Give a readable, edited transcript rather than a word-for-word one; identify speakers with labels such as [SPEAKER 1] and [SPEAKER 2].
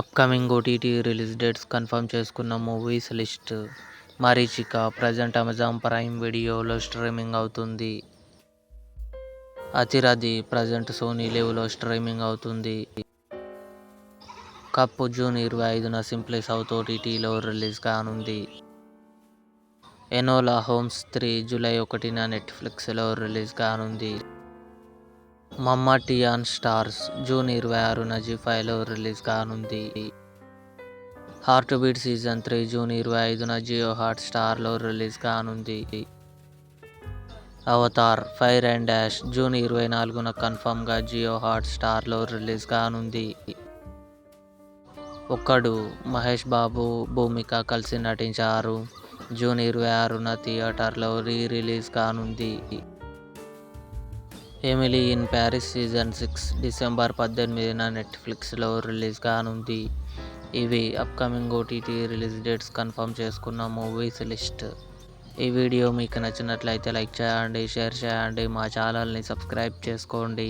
[SPEAKER 1] Upcoming OTT release dates confirm చేసుకున్న movies list. 'Marichika' present Amazon Prime వీడియోలో streaming అవుతుంది. 'Athirathi' present Sony లివ్లో streaming అవుతుంది. 'కప్' జూన్ 25న సింప్లీ సౌత్ ఓటీటీలో రిలీజ్ కానుంది. 'ఎనోలా హోమ్స్ 3' జూలై 1న నెట్ఫ్లిక్స్లో రిలీజ్ కానుంది. 'మమ్మాటి ఆన్ స్టార్స్' జూన్ 26న జీ5లో రిలీజ్ కానుంది. 'హార్ట్ బీట్ సీజన్ 3' జూన్ 25న జియో హాట్స్టార్లో రిలీజ్ కానుంది. 'Avatar: fire and ash' June 24న కన్ఫర్మ్గా జియో హాట్స్టార్లో రిలీజ్ కానుంది. 'ఒక్కడు' మహేష్ బాబు, భూమిక కలిసి నటించారు. జూన్ 26న థియేటర్లో రిలీజ్ కానుంది. 'Emily in Paris season 6' December 18న నెట్ఫ్లిక్స్లో రిలీజ్ కానుంది. ఇవి upcoming OTT release dates confirm చేసుకున్న మూవీస్ లిస్ట్. ఈ వీడియో మీకు నచ్చినట్లయితే లైక్ చేయండి, షేర్ చేయండి, మా ఛానల్ని సబ్స్క్రైబ్ చేసుకోండి.